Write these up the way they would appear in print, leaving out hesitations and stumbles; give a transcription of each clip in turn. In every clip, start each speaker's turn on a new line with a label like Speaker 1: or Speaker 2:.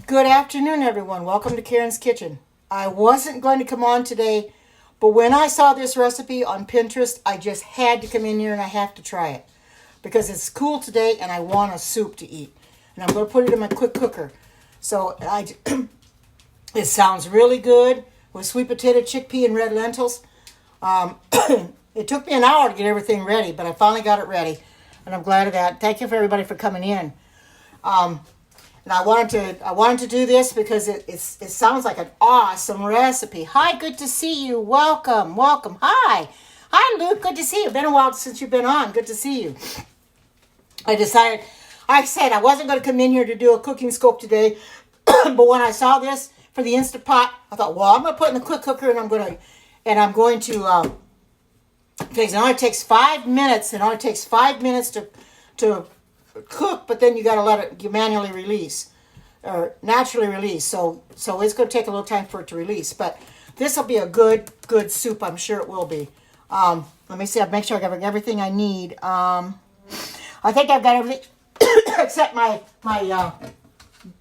Speaker 1: Good afternoon, everyone. Welcome to Karen's Kitchen. I wasn't going to come on today, but when I saw this recipe on Pinterest, I just had to come in here and I have to try it because it's cool today and I want a soup to eat. And I'm going to put it in my quick cooker. So it sounds really good with sweet potato, chickpea, and red lentils. It took me an hour to get everything ready, but I finally got it ready, and I'm glad of that. Thank you for everybody for coming in. And I wanted to do this because it sounds like an awesome recipe. Hi, good to see you. Welcome. Hi, Luke. Good to see you. Been a while since you've been on. Good to see you. I said I wasn't going to come in here to do a cooking scope today, but when I saw this for the Instant Pot, I thought, well, I'm going to put it in the quick cooker, and I'm going to. Because it only takes 5 minutes. It only takes 5 minutes to cook, but then you got to let it manually release or naturally release. So it's going to take a little time for it to release. But this will be a good soup. I'm sure it will be. Let me see. I'll make sure I got everything I need. I think I've got everything except my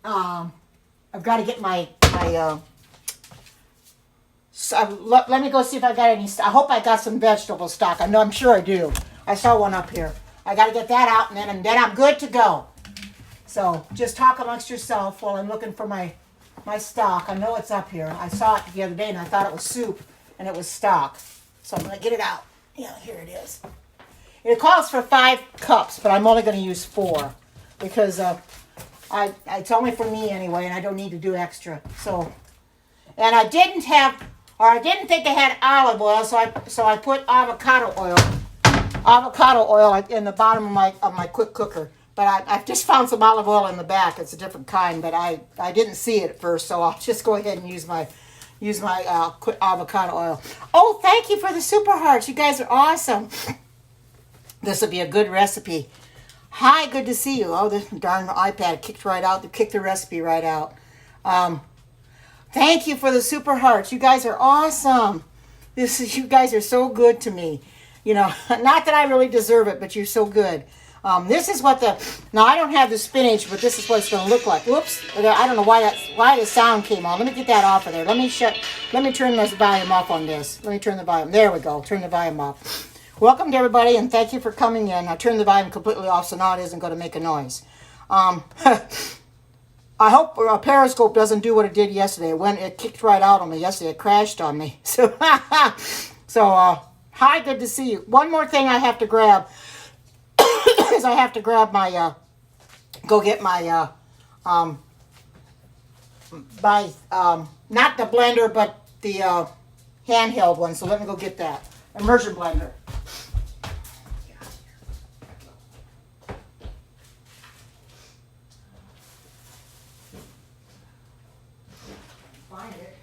Speaker 1: I've got to get my let me go see if I got any. I hope I got some vegetable stock. I'm sure I do. I saw one up here. I got to get that out, and then I'm good to go. So just talk amongst yourself while I'm looking for my stock. I know it's up here. I saw it the other day, and I thought it was soup, and it was stock. So I'm going to get it out. Yeah, here it is. It calls for 5 cups, but I'm only going to use 4 because it's only for me anyway, and I don't need to do extra. So, and I didn't think I had olive oil, so I put avocado oil in the bottom of my quick cooker. But I've just found some olive oil in the back. It's a different kind, but I didn't see it at first, so I'll just go ahead and use my avocado oil. Oh, thank you for the super hearts. You guys are awesome. This will be a good recipe. Hi, good to see you. Oh, this darn iPad kicked right out. They kicked the recipe right out. Thank you for the super hearts. You guys are awesome. You guys are so good to me. You know, not that I really deserve it, but you're so good. This is what now I don't have the spinach, but this is what it's going to look like. Whoops. I don't know why the sound came on. Let me get that off of there. Let me turn this volume off on this. Let me turn the volume. There we go. Turn the volume off. Welcome to everybody, and thank you for coming in. I turned the volume completely off, so now it isn't going to make a noise. I hope Periscope doesn't do what it did yesterday. It kicked right out on me yesterday. It crashed on me. So, hi, good to see you. One more thing I have to grab is I have to grab my, go get my, not the blender, but the handheld one. So let me go get that. Immersion blender. Find it.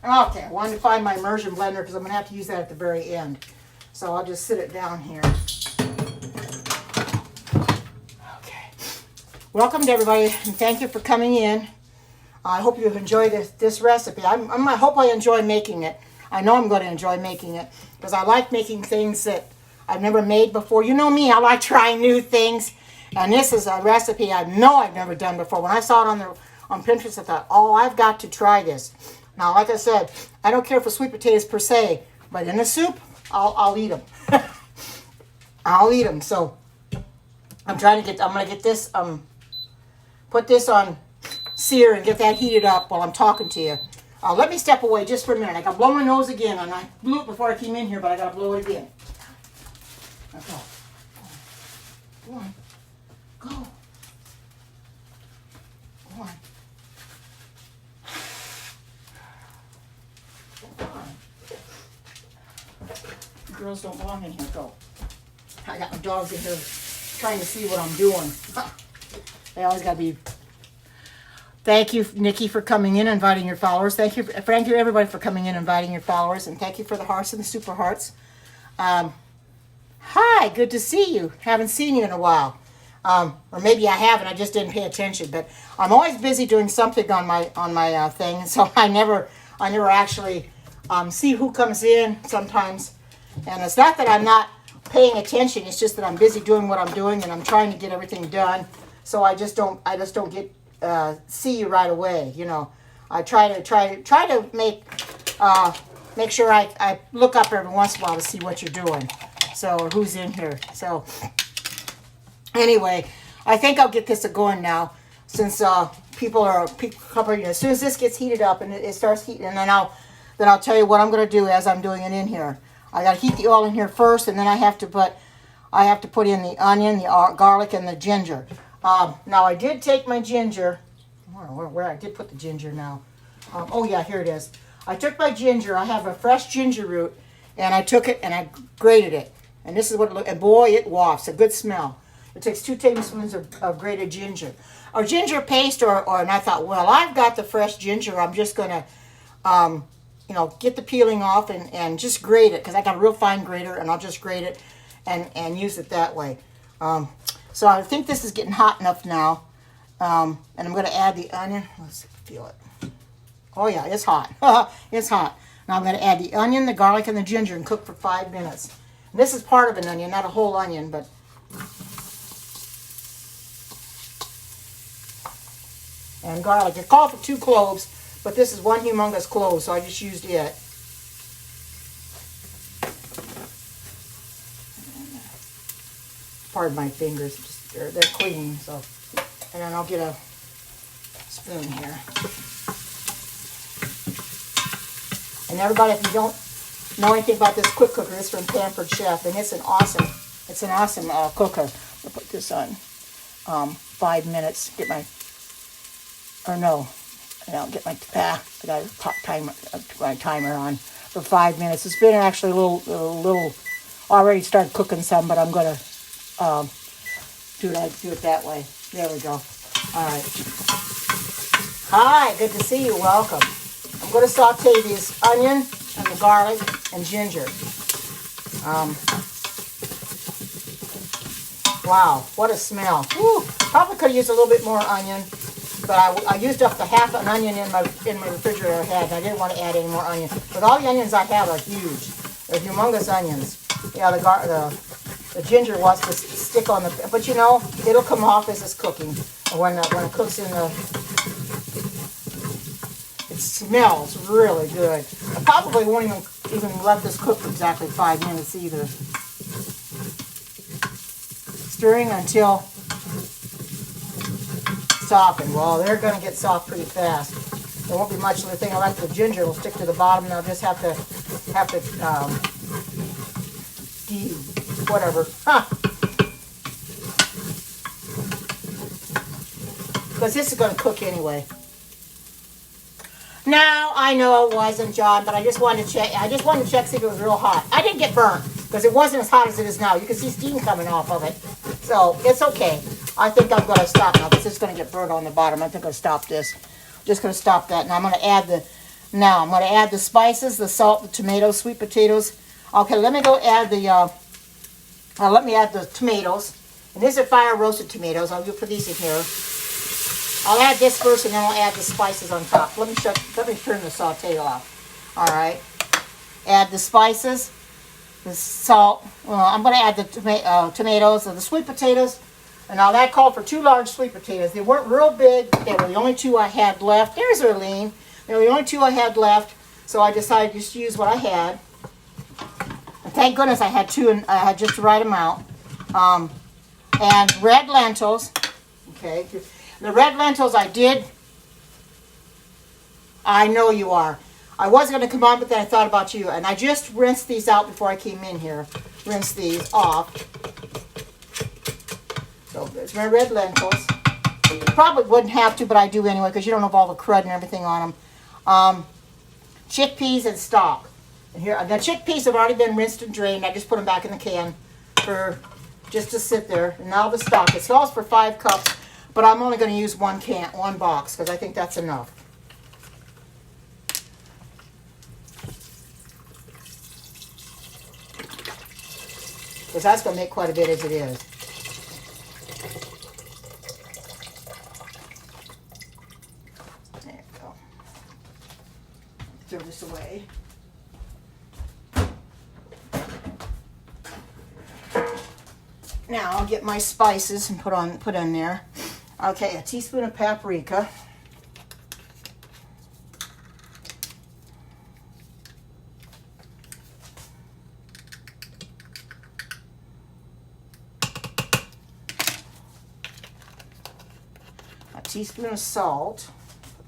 Speaker 1: Okay, I wanted to find my immersion blender because I'm going to have to use that at the very end. So I'll just sit it down here. Okay. Welcome to everybody, and thank you for coming in. I hope you enjoy this recipe. I hope I enjoy making it. I know I'm going to enjoy making it because I like making things that I've never made before. You know me, I like trying new things. And this is a recipe I've never done before. When I saw it on Pinterest, I thought, oh, I've got to try this. Now, like I said, I don't care for sweet potatoes per se, but in a soup, I'll eat them. I'll eat them. So I'm going to get this, put this on sear and get that heated up while I'm talking to you. Let me step away just for a minute. I got to blow my nose again, and I blew it before I came in here, but I got to blow it again. Okay. Go on. Go. Go on. Girls don't belong in here. Go. I got my dogs in here trying to see what I'm doing. They always got to be. Thank you, Nikki, for coming in and inviting your followers. Thank you, everybody, for coming in and inviting your followers. And thank you for the hearts and the super hearts. Hi, good to see you. Haven't seen you in a while. Or maybe I haven't, I just didn't pay attention. But I'm always busy doing something on my thing, so I never actually see who comes in sometimes. And it's not that I'm not paying attention, it's just that I'm busy doing what I'm doing and I'm trying to get everything done. So I just don't get see you right away, you know. I try to make sure I look up every once in a while to see what you're doing. So, or who's in here. So, anyway, I think I'll get this going now, since people covering it. As soon as this gets heated up and it starts heating, and then I'll tell you what I'm going to do as I'm doing it in here. I got to heat the oil in here first, and then I have to put in the onion, the garlic, and the ginger. Now I did take my ginger. I don't know where I did put the ginger now. Oh yeah, here it is. I took my ginger. I have a fresh ginger root, and I took it and I grated it. And this is what it looked, and boy, it wafts, a good smell. It takes 2 tablespoons of grated ginger. Or ginger paste, and I thought, well, I've got the fresh ginger. I'm just going to, get the peeling off and just grate it, because I got a real fine grater, and I'll just grate it and use it that way. So I think this is getting hot enough now. And I'm going to add the onion. Let's feel it. Oh, yeah, it's hot. It's hot. Now I'm going to add the onion, the garlic, and the ginger and cook for 5 minutes. And this is part of an onion, not a whole onion, but... And garlic. It's called for 2 cloves, but this is 1 humongous clove, so I just used it. Pardon my fingers, they're clean, so... And then I'll get a spoon here. And everybody, if you don't know anything about this quick cooker, it's from Pampered Chef, and it's an awesome cooker. I'll put this on 5 minutes. Get my, or no, I'll get my, I got my timer on for 5 minutes. It's been actually a little, already started cooking some, but I'm gonna do it that way. There we go. All right. Hi, good to see you. Welcome. I'm going to saute these onion and the garlic and ginger. Wow, what a smell. Woo, probably could have used a little bit more onion, but I used up the half an onion in my refrigerator I had, and I didn't want to add any more onion. But all the onions I have are huge. They're humongous onions. Yeah, the ginger wants to stick on the, but you know, it'll come off as it's cooking. When it cooks in the, it smells really good. I probably won't even let this cook for exactly 5 minutes either. Stirring until softened. Well, they're going to get soft pretty fast. There won't be much of the thing. I like the ginger will stick to the bottom, and I'll just have to whatever. Because this is going to cook anyway. Now, I know it wasn't, John, but I just wanted to check. I just wanted to check see if it was real hot. I didn't get burnt because it wasn't as hot as it is now. You can see steam coming off of it. So, it's okay. I think I'm going to stop now because it's going to get burnt on the bottom. I think I'll stop this. Just going to stop that. Now, I'm going to add the spices, the salt, the tomatoes, sweet potatoes. Okay, let me go add let me add the tomatoes. And these are fire roasted tomatoes. I'll put these in here. I'll add this first, and then I'll add the spices on top. Let me turn the saute off. All right. Add the spices, the salt. Well, I'm going to add the tomatoes and the sweet potatoes. And now that called for 2 large sweet potatoes. They weren't real big. They were the only 2 I had left. There's Erlene. They were the only 2 I had left. So I decided just to use what I had. And thank goodness I had 2, and I had just the right amount. And red lentils. Okay. The red lentils I know you are. I was going to come on, but then I thought about you. And I just rinsed these out before I came in here. Rinse these off. So there's my red lentils. You probably wouldn't have to, but I do anyway, because you don't have all the crud and everything on them. Chickpeas and stock. And here, the chickpeas have already been rinsed and drained. I just put them back in the can just to sit there. And now the stock. It calls for 5 cups. But I'm only going to use one box, because I think that's enough. because that's going to make quite a bit as it is. There we go. Throw this away. Now I'll get my spices and put in there. Okay, a teaspoon of paprika. A teaspoon of salt.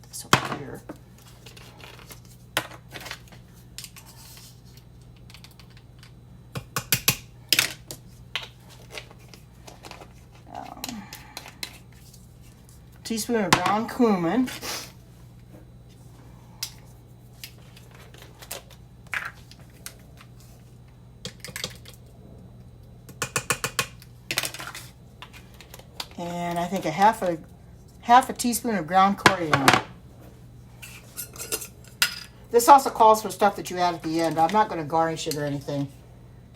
Speaker 1: Put this over here. Teaspoon of ground cumin. And I think a half a teaspoon of ground coriander. This also calls for stuff that you add at the end. I'm not going to garnish it or anything.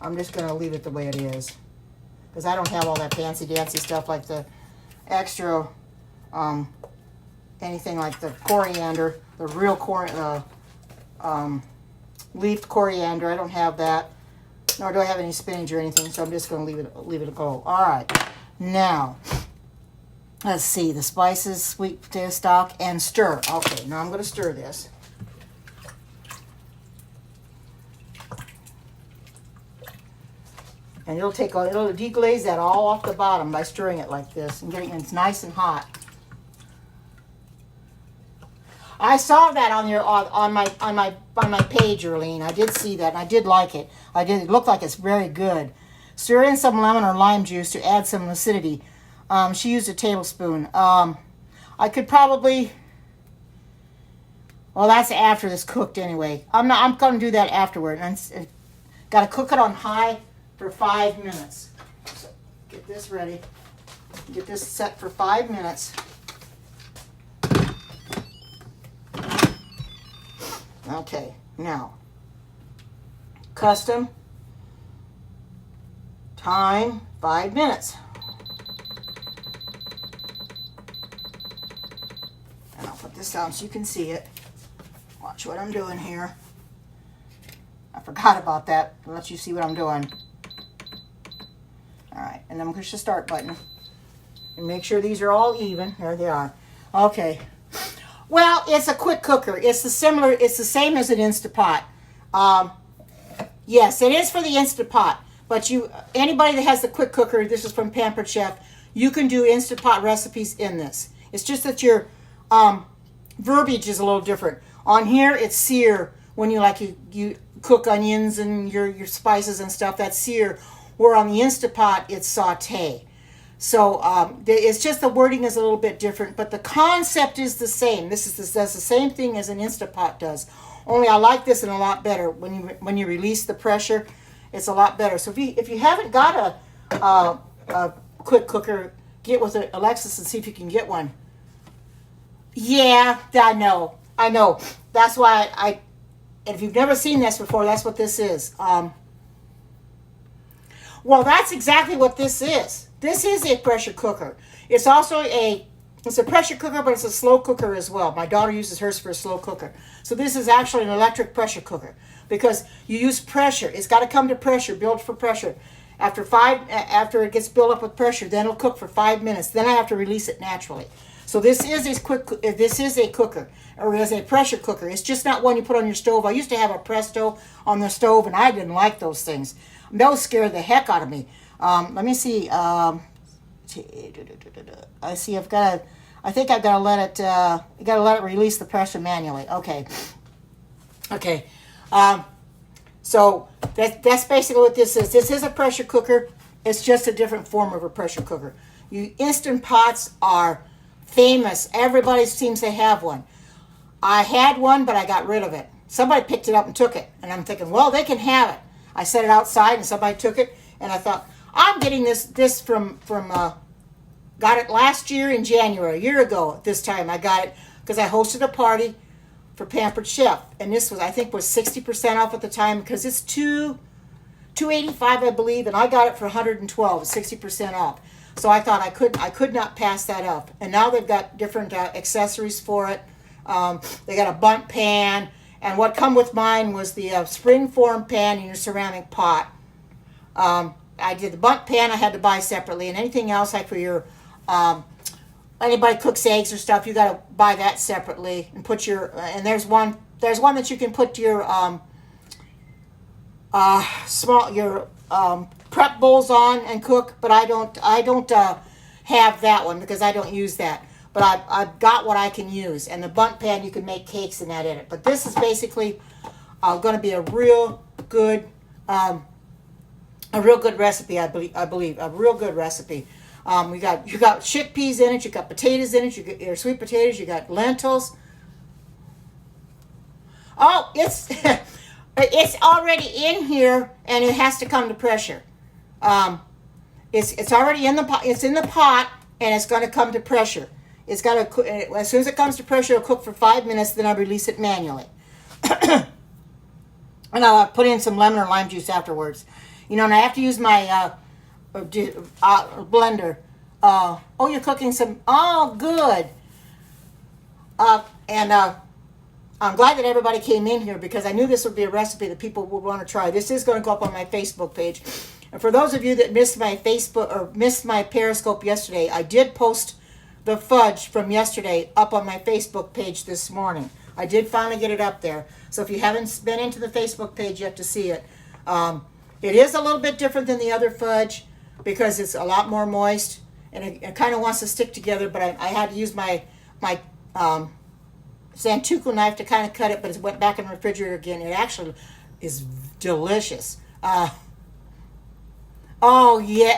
Speaker 1: I'm just going to leave it the way it is, because I don't have all that fancy dancy stuff like the extra anything like the coriander, the real leafed coriander. I don't have that, nor do I have any spinach or anything, so I'm just going to leave it go. All right, now let's see, the spices, sweet potato stock, and stir. Okay, now I'm going to stir this. And it'll deglaze that all off the bottom by stirring it like this and getting it nice and hot. I saw that on my page, Earlene. I did see that, and I did like it. It looked like it's very good. Stir in some lemon or lime juice to add some acidity. She used a tablespoon. I could probably. Well, that's after it's cooked anyway. I'm going to do that afterward. And got to cook it on high for 5 minutes. So get this ready. Get this set for 5 minutes. Okay, now, custom time, 5 minutes. And I'll put this down so you can see it. Watch what I'm doing here. I forgot about that. I'll let you see what I'm doing. All right, and then I'm going to push the start button. And make sure these are all even. There they are. Okay. Well, it's a quick cooker. It's the same as an Instant Pot. Yes, it is for the Instant Pot. But anybody that has the quick cooker, this is from Pampered Chef, you can do Instant Pot recipes in this. It's just that your verbiage is a little different. On here, it's sear. When you cook onions and your spices and stuff, that's sear. Where on the Instant Pot, it's saute. So it's just the wording is a little bit different, but the concept is the same. This does the same thing as an Instant Pot does. Only I like this one a lot better. When you release the pressure, it's a lot better. So if you haven't got a quick cooker, get with Alexis and see if you can get one. Yeah, I know. That's why and if you've never seen this before, that's what this is. Well, that's exactly what this is. This is a pressure cooker. It's also it's a pressure cooker, but it's a slow cooker as well. My daughter uses hers for a slow cooker. So this is actually an electric pressure cooker because you use pressure. It's got to come to pressure, build for pressure. After it gets built up with pressure, then it'll cook for 5 minutes. Then I have to release it naturally. So this is a cooker, or is a pressure cooker. It's just not one you put on your stove. I used to have a Presto on the stove, and I didn't like those things. Those scared the heck out of me. Let me see. I see. I think I've got to let it release the pressure manually. Okay. So that's basically what this is. This is a pressure cooker. It's just a different form of a pressure cooker. Instant Pots are famous. Everybody seems to have one. I had one, but I got rid of it. Somebody picked it up and took it, and I'm thinking, well, they can have it. I set it outside, and somebody took it, and I thought, I'm getting this from got it last year in January, a year ago at this time. I got it because I hosted a party for Pampered Chef, and this was, I think, was 60% off at the time because it's two $285, I believe, and I got it for $112, 60% off. So I thought I could not pass that up. And now they've got different accessories for it. They got a bundt pan, and what come with mine was the springform pan in your ceramic pot. I did the bundt pan I had to buy separately, and anything else like for your anybody cooks eggs or stuff, you got to buy that separately and put your and there's one that you can put your prep bowls on and cook, but I don't have that one because I don't use that. But I've got what I can use, and the bundt pan you can make cakes and that in it. But this is basically going to be a real good recipe. I believe a real good recipe. You got chickpeas in it. You got potatoes in it. You got your sweet potatoes. You got lentils. Oh, it's it's already in here, and it has to come to pressure. It's already in the pot. It's in the pot, and it's going to come to pressure. It's got to, as soon as it comes to pressure, it'll cook for 5 minutes. Then I release it manually, and I'll put in some lemon or lime juice afterwards. And I have to use my blender. Oh, you're cooking some. Oh, good. And I'm glad that everybody came in here because I knew this would be a recipe that people would want to try. This is going to go up on my Facebook page. And for those of you that missed my Facebook or missed my Periscope yesterday, I did post the fudge from yesterday up on my Facebook page this morning. I did finally get it up there. So if you haven't been into the Facebook page yet to see it, it is a little bit different than the other fudge because it's a lot more moist and it kind of wants to stick together. But I had to use my Santoku knife to kind of cut it, but it went back in the refrigerator again. It actually is delicious. Oh yeah,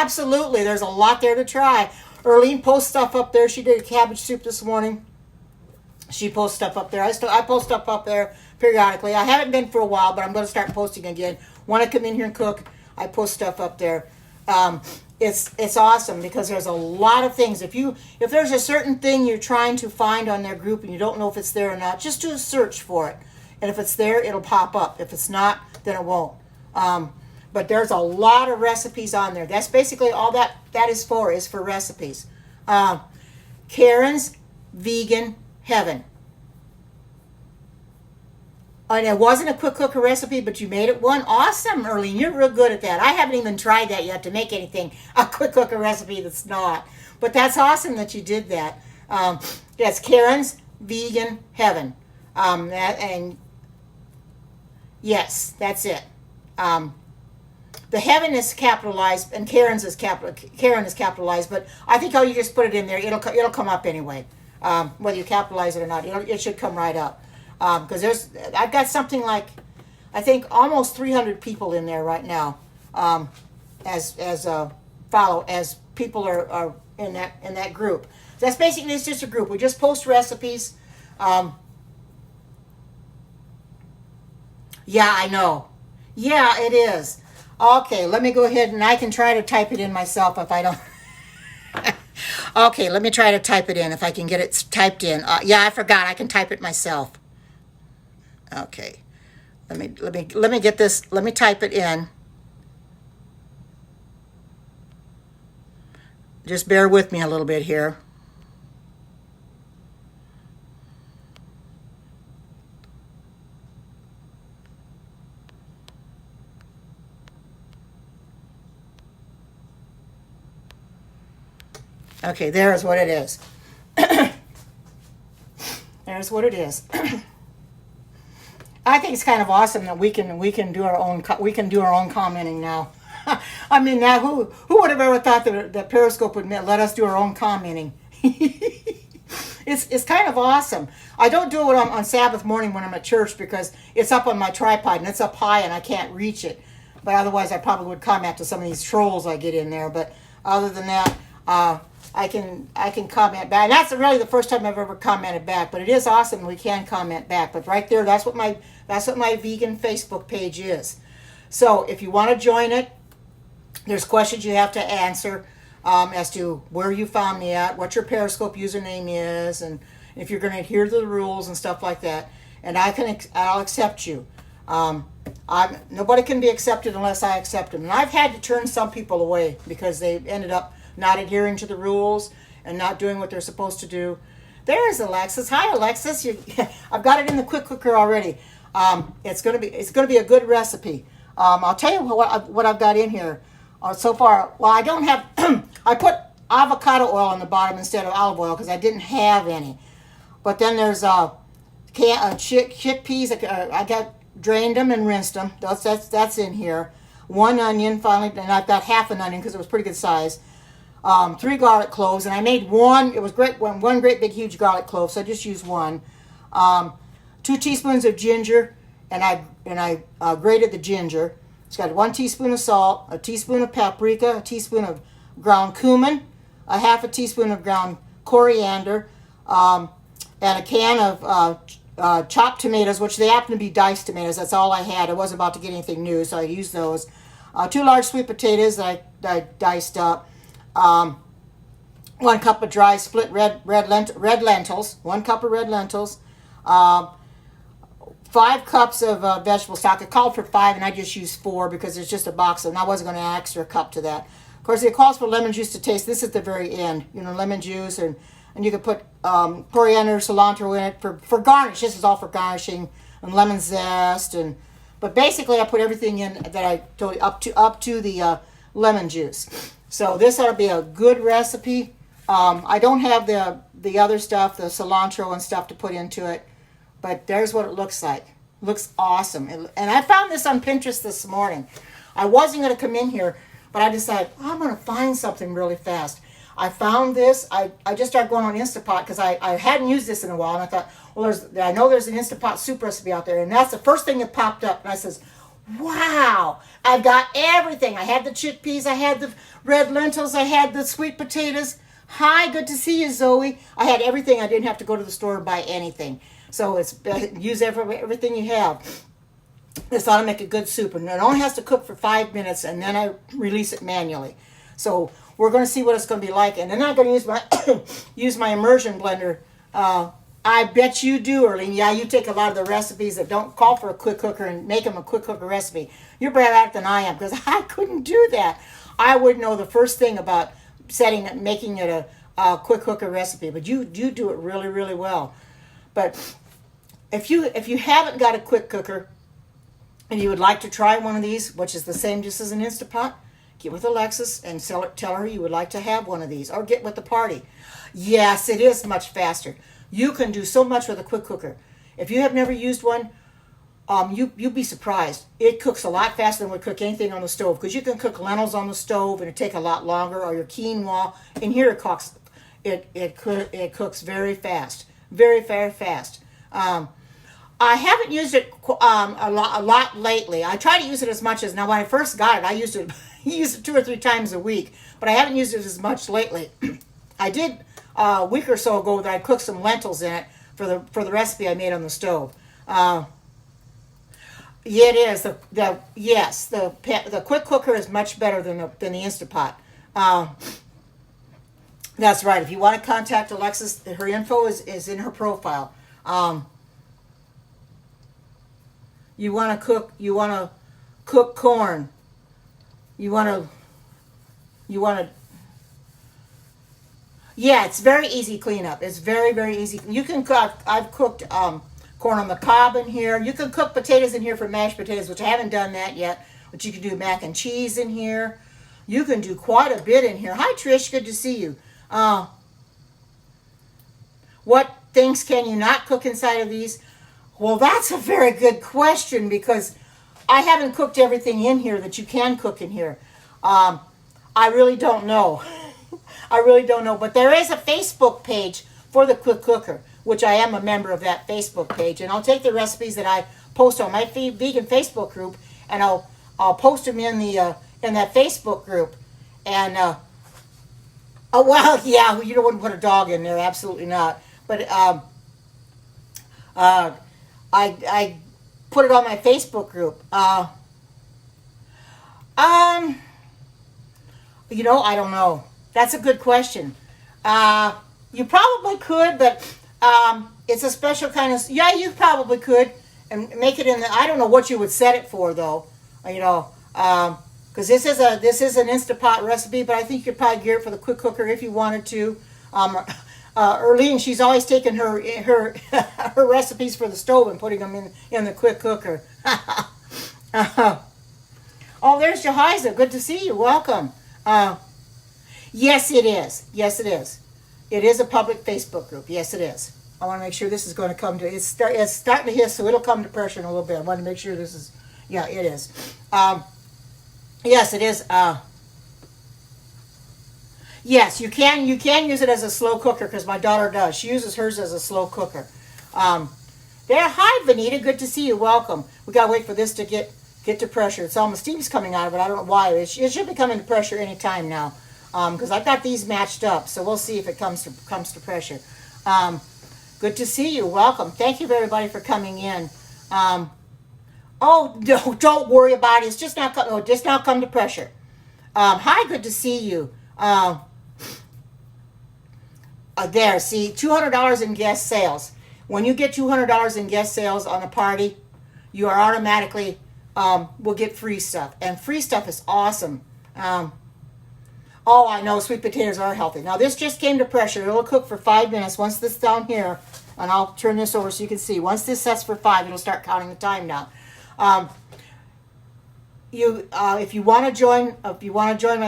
Speaker 1: absolutely. There's a lot there to try. Erlene posts stuff up there. She did a cabbage soup this morning. She posts stuff up there. I post stuff up there periodically. I haven't been for a while, but I'm going to start posting again. Want to come in here and cook? I post stuff up there. It's awesome because there's a lot of things. If there's a certain thing you're trying to find on their group and you don't know if it's there or not, just do a search for it. And if it's there, it'll pop up. If it's not, then it won't. But there's a lot of recipes on there. That's basically all that is for recipes. Karen's Vegan Heaven. And it wasn't a quick cooker recipe, but you made it one. Awesome, Erlene. You're real good at that. I haven't even tried that yet to make anything, a quick cooker recipe that's not. But that's awesome that you did that. That's Karen's Vegan Heaven. And yes, that's it. The heaven is capitalized and Karen is capitalized, but I think you just put it in there, it'll come up anyway. Whether you capitalize it or not, it should come right up. Because I've got something like, I think almost 300 people in there right now, as people are in that group. So that's basically, it's just a group. We just post recipes. Yeah, I know. Yeah, it is. Okay, let me go ahead and I can try to type it in myself if I don't. Okay, let me try to type it in if I can get it typed in. Yeah, I forgot. I can type it myself. Okay, let me get this. Let me type it in. Just bear with me a little bit here. Okay, there's what it is. There's what it is. I think it's kind of awesome that we can do our own commenting now. I mean, now who would have ever thought that Periscope would let us do our own commenting? It's kind of awesome. I don't do it on Sabbath morning when I'm at church because it's up on my tripod and it's up high and I can't reach it. But otherwise, I probably would comment to some of these trolls I get in there. But other than that, I can comment back. And that's really the first time I've ever commented back. But it is awesome we can comment back. But right there, that's what my vegan Facebook page is. So if you want to join it, there's questions you have to answer as to where you found me at, what your Periscope username is, and if you're going to adhere to the rules and stuff like that. And I'll accept you. Nobody can be accepted unless I accept them. And I've had to turn some people away because they ended up not adhering to the rules and not doing what they're supposed to do. There's Alexis. Hi, Alexis. I've got it in the quick cooker already. It's gonna be a good recipe. I'll tell you what I've got in here so far. Well, I don't have. I put avocado oil on the bottom instead of olive oil because I didn't have any. But then there's chickpeas. I got drained them and rinsed them. That's in here. 1 onion finally, and I've got half an onion because it was pretty good size. 3 garlic cloves, and I made one. It was great. One great big huge garlic clove, so I just used one. 2 teaspoons of ginger, and I grated the ginger. It's got 1 teaspoon of salt, a teaspoon of paprika, a teaspoon of ground cumin, a half a teaspoon of ground coriander, and a can of chopped tomatoes, which they happen to be diced tomatoes. That's all I had. I wasn't about to get anything new, so I used those. 2 large sweet potatoes that I diced up. 1 cup of dry split red lentils. 1 cup of red lentils. 5 cups of vegetable stock. It called for 5, and I just used 4 because it's just a box, and I wasn't going to add extra cup to that. Of course, it calls for lemon juice to taste. This is the very end. Lemon juice, and you can put coriander, cilantro in it for garnish. This is all for garnishing, and lemon zest, but basically I put everything in that I told you up to the lemon juice. So this ought to be a good recipe. I don't have the other stuff, the cilantro and stuff to put into it, but there's what it looks like. It looks awesome. And I found this on Pinterest this morning. I wasn't going to come in here, but I decided I'm going to find something really fast. I found this. I just started going on Instapot because I hadn't used this in a while, and I thought, well, I know there's an Instapot soup recipe out there, and that's the first thing that popped up. And I says, wow, I've got everything. I had the chickpeas, I had the red lentils, I had the sweet potatoes. Hi, good to see you, Zoe. I had everything. I didn't have to go to the store and buy anything. So it's use everything you have. This ought to make a good soup, and it only has to cook for 5 minutes, and then I release it manually. So we're going to see what it's going to be like, and then I'm going to use my use my immersion blender. I bet you do, Erlene. Yeah, you take a lot of the recipes that don't call for a quick cooker and make them a quick cooker recipe. You're better at it than I am because I couldn't do that. I would know the first thing about making it a quick cooker recipe, but you do it really, really well. But if you haven't got a quick cooker and you would like to try one of these, which is the same just as an Instapot, get with Alexis and tell her you would like to have one of these, or get with the party. Yes, it is much faster. You can do so much with a quick cooker. If you have never used one, you'd be surprised. It cooks a lot faster than would cook anything on the stove, because you can cook lentils on the stove and it take a lot longer, or your quinoa. In here it cooks very fast, very, very fast. I haven't used it a lot lately. I try to use it as much as, now when I first got it, I used it 2 or 3 times a week, but I haven't used it as much lately. I did a week or so ago that I cooked some lentils in it for the recipe I made on the stove. Yeah, it is. The quick cooker is much better than the Instapot. That's right. If you want to contact Alexis, her info is in her profile. You want to cook corn. You want to. Yeah, it's very easy cleanup. It's very, very easy. You can cook. I've cooked corn on the cob in here. You can cook potatoes in here for mashed potatoes, which I haven't done that yet. But you can do mac and cheese in here. You can do quite a bit in here. Hi, Trish. Good to see you. What things can you not cook inside of these? Well, that's a very good question, because I haven't cooked everything in here that you can cook in here. I really don't know. I really don't know. But there is a Facebook page for the quick cooker, which I am a member of that Facebook page. And I'll take the recipes that I post on my vegan Facebook group, and I'll post them in that Facebook group. And oh well, yeah, you don't want to put a dog in there, absolutely not. But I put it on my Facebook group. I don't know. That's a good question. You probably could, but it's a special kind of. Yeah, you probably could. and make it in the, I don't know what you would set it for though, you know, because this is an Instapot recipe, but I think you could probably gear it for the quick cooker if you wanted to. Erlene, she's always taking her her recipes for the stove and putting them in the quick cooker. Oh, there's Jehiza. Good to see you. Welcome. Yes, it is. Yes, it is. It is a public Facebook group. Yes, it is. I want to make sure this is going to come to, it's starting to hiss, so it'll come to pressure in a little bit. I want to make sure this is, yeah, it is. Yes, it is. Yes, you can use it as a slow cooker because my daughter does. She uses hers as a slow cooker. There, hi, Vanita. Good to see you. Welcome. We got to wait for this to get to pressure. It's almost, steam's coming out of it. I don't know why. It should be coming to pressure any time now because I've got these matched up. So we'll see if it comes to pressure. Good to see you. Welcome. Thank you, everybody, for coming in. Oh, no, don't worry about it. It's just not come to pressure. Hi, good to see you. There, see, $200 in guest sales. When you get $200 in guest sales on a party, you are automatically will get free stuff. And free stuff is awesome. Oh, I know, sweet potatoes are healthy. Now, this just came to pressure. It'll cook for 5 minutes. Once this down here, and I'll turn this over so you can see. Once this sets for 5, it'll start counting the time down. If you want to join my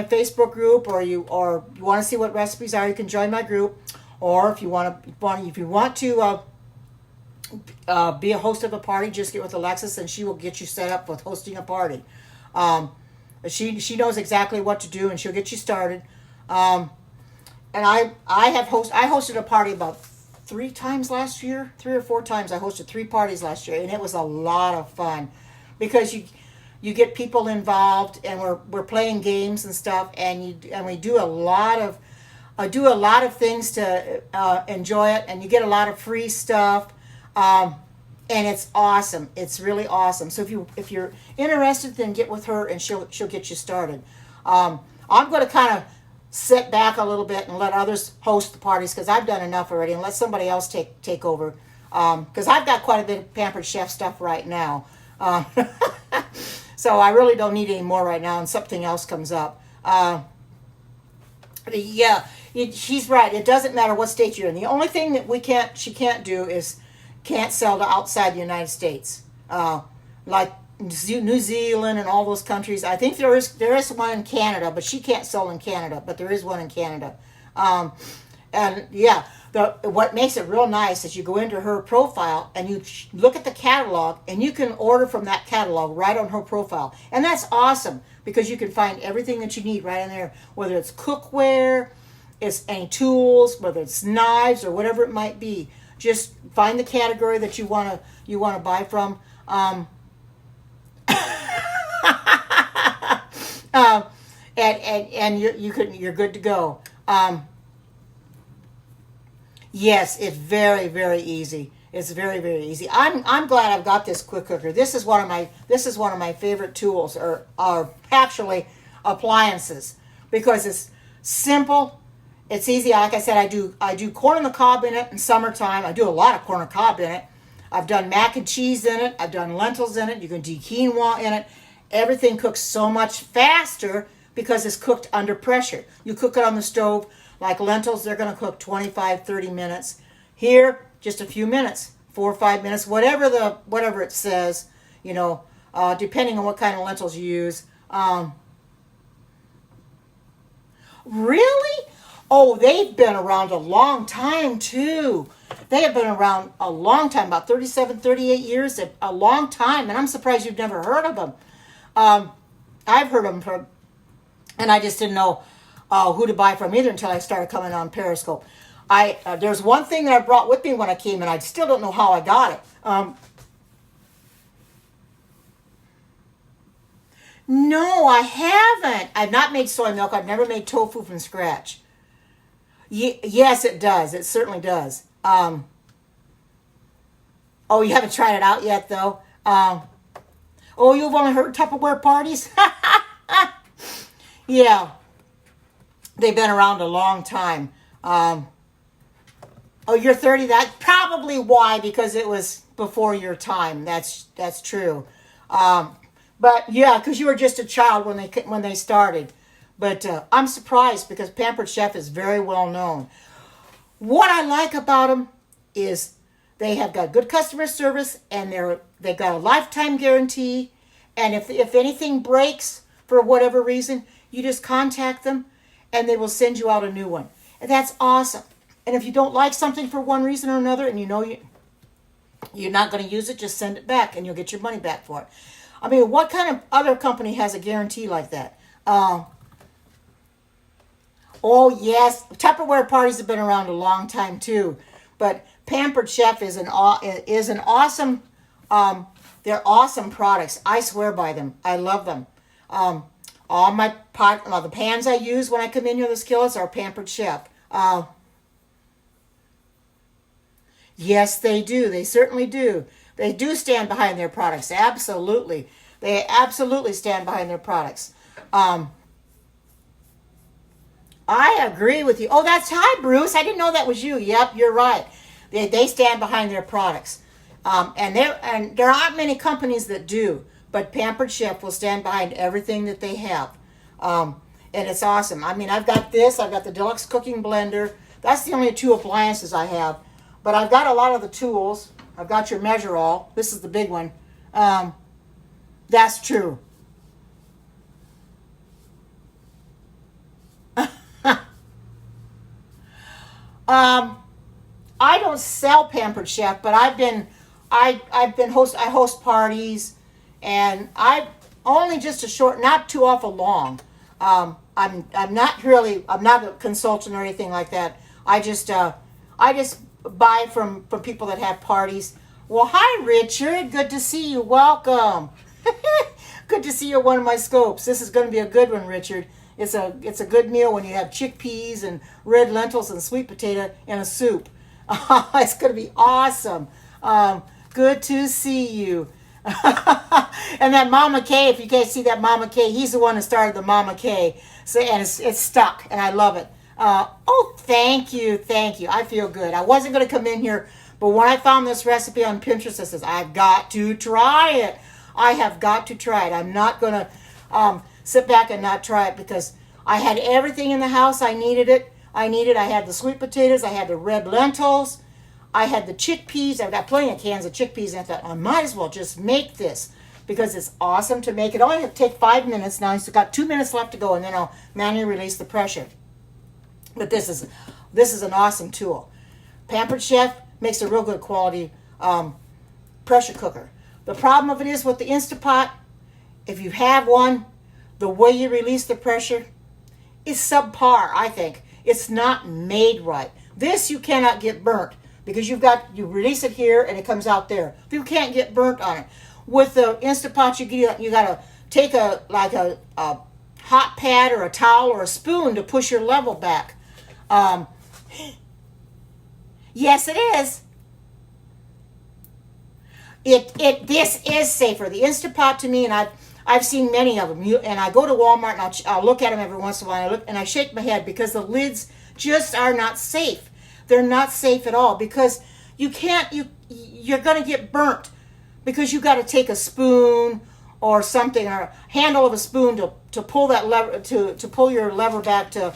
Speaker 1: Facebook group, or you want to see what recipes are, you can join my group. Or if you want to be a host of a party, just get with Alexis, and she will get you set up with hosting a party. She knows exactly what to do, and she'll get you started. And I hosted a party about 3 times last year, 3 or 4 times. I hosted 3 parties last year, and it was a lot of fun because you get people involved, and we're playing games and stuff, and we do a lot of things to enjoy it, and you get a lot of free stuff, and it's awesome. It's really awesome. So if you're interested, then get with her, and she'll get you started. I'm going to kind of sit back a little bit and let others host the parties because I've done enough already, and let somebody else take over because I've got quite a bit of Pampered Chef stuff right now. So I really don't need any more right now, and something else comes up. Yeah, she's right. It doesn't matter what state you're in. The only thing that she can't do is can't sell to outside the United States, like New Zealand and all those countries. I think there is one in Canada, but she can't sell in Canada. But there is one in Canada, and yeah. What makes it real nice is you go into her profile and you look at the catalog, and you can order from that catalog right on her profile. And that's awesome because you can find everything that you need right in there, whether it's cookware, it's any tools, whether it's knives or whatever it might be. Just find the category that you want to buy from. And you're good to go. Yes, it's very, very easy. It's very, very easy. I'm glad I've got this quick cooker. This is one of my favorite tools, or actually appliances, because it's simple. It's easy. Like I said, I do corn on the cob in it in summertime. I do a lot of corn on the cob in it. I've done mac and cheese in it. I've done lentils in it. You can do quinoa in it. Everything cooks so much faster because it's cooked under pressure. You cook it on the stove. Like lentils, they're going to cook 25, 30 minutes. Here, just a few minutes, 4 or 5 minutes, whatever it says, depending on what kind of lentils you use. Really? Oh, they've been around a long time, too. They have been around a long time, about 37, 38 years, a long time, and I'm surprised you've never heard of them. I've heard of them, and I just didn't know who to buy from either until I started coming on Periscope. There's one thing that I brought with me when I came, and I still don't know how I got it. No, I haven't. I've not made soy milk. I've never made tofu from scratch. Yes, it does. It certainly does. Oh, you haven't tried it out yet, though? Oh, you've only heard Tupperware parties? Yeah. They've been around a long time. Oh, you're 30. That's probably why, because it was before your time. That's true. But yeah, because you were just a child when they started. But I'm surprised because Pampered Chef is very well known. What I like about them is they have got good customer service, and they've got a lifetime guarantee. And if anything breaks for whatever reason, you just contact them, and they will send you out a new one. And that's awesome. And if you don't like something for one reason or another, and you know you're not going to use it, just send it back, and you'll get your money back for it. I mean, what kind of other company has a guarantee like that? Oh, yes. Tupperware parties have been around a long time, too. But Pampered Chef is an awesome, they're awesome products. I swear by them. I love them. All my the pans I use when I come in here, the skillets, are Pampered Chef. Yes, they do. They certainly do. They do stand behind their products. Absolutely. They absolutely stand behind their products. I agree with you. Oh, hi, Bruce. I didn't know that was you. Yep, you're right. They stand behind their products. And there aren't many companies that do, but Pampered Chef will stand behind everything that they have. And it's awesome. I mean, I've got this. I've got the deluxe cooking blender. That's the only two appliances I have. But I've got a lot of the tools. I've got your measure all. This is the big one. That's true. I don't sell Pampered Chef, but I host parties, and I only just a short, not too awful long. I'm not a consultant or anything like that. I just buy from people that have parties. Well, hi, Richard. Good to see you. Welcome. Good to see you at one of my scopes. This is going to be a good one, Richard. It's a good meal when you have chickpeas and red lentils and sweet potato in a soup. It's going to be awesome. Good to see you. And that Mama K, if you guys see that Mama K, he's the one that started the Mama K. So, and it's stuck, and I love it. Oh, thank you. I feel good. I wasn't going to come in here, but when I found this recipe on Pinterest, I says, I've got to try it. I have got to try it. I'm not going to sit back and not try it because I had everything in the house. I needed it. I had the sweet potatoes. I had the red lentils. I had the chickpeas. I've got plenty of cans of chickpeas, and I thought, I might as well just make this because it's awesome to make. It only have to take 5 minutes. Now I've got 2 minutes left to go, and then I'll manually release the pressure. But this is an awesome tool. Pampered Chef makes a real good quality pressure cooker. The problem of it is with the Instapot, if you have one, the way you release the pressure is subpar, I think. It's not made right. This you cannot get burnt because you release it here and it comes out there. You can't get burnt on it. With the Instapot, you got to take a hot pad or a towel or a spoon to push your level back. Yes, it is. This is safer. The Instapot to me, and I've seen many of them. And I go to Walmart and I'll look at them every once in a while. And I shake my head because the lids just are not safe. They're not safe at all because you're going to get burnt because you got to take a spoon or something or a handle of a spoon to pull that lever to pull your lever back to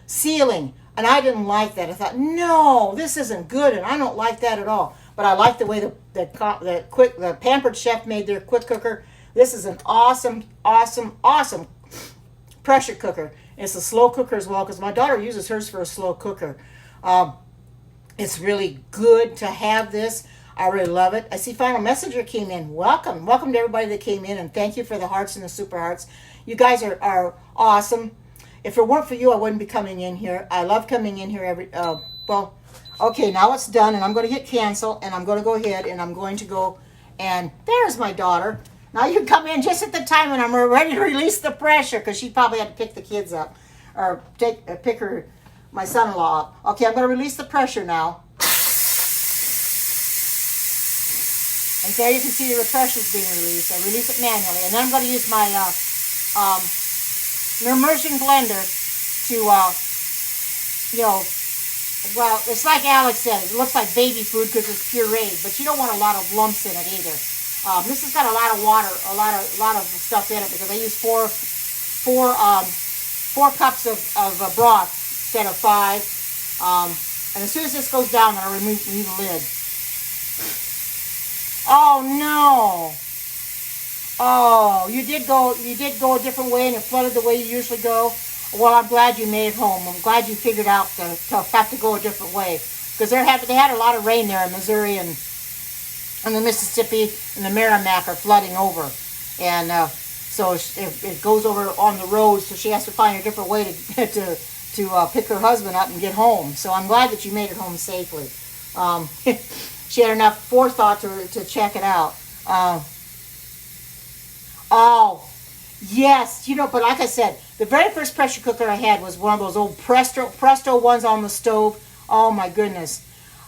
Speaker 1: sealing. And I didn't like that. I thought, no, this isn't good, and I don't like that at all. But I like the way the Pampered Chef made their quick cooker. This is an awesome pressure cooker. It's a slow cooker as well because my daughter uses hers for a slow cooker. It's really good to have this. I really love it. I see Final Messenger came in. Welcome to everybody that came in, and thank you for the hearts and the super hearts. You guys are awesome. If it weren't for you, I wouldn't be coming in here. I love coming in here okay, now it's done, and I'm going to hit cancel, and I'm going to go ahead, and I'm going to go, and there's my daughter. Now you come in just at the time when I'm ready to release the pressure, because she probably had to pick the kids up, or pick my son-in-law up. Okay, I'm going to release the pressure now. And there you can see the pressure's being released. I release it manually, and then I'm going to use my immersion blender to, well, it's like Alex said. It looks like baby food because it's pureed, but you don't want a lot of lumps in it either. This has got a lot of water, a lot of stuff in it because I use four cups of broth instead of 5. And as soon as this goes down, then I'll remove the lid. Oh no! Oh, you did go a different way, and it flooded the way you usually go. Well, I'm glad you made it home. I'm glad you figured out to have to go a different way because they had a lot of rain there in Missouri and the Mississippi and the Merrimack are flooding over, and so it goes over on the road. So she has to find a different way to pick her husband up and get home. So I'm glad that you made it home safely. She had enough forethought to check it out. Oh, yes, but like I said, the very first pressure cooker I had was one of those old Presto ones on the stove. Oh my goodness.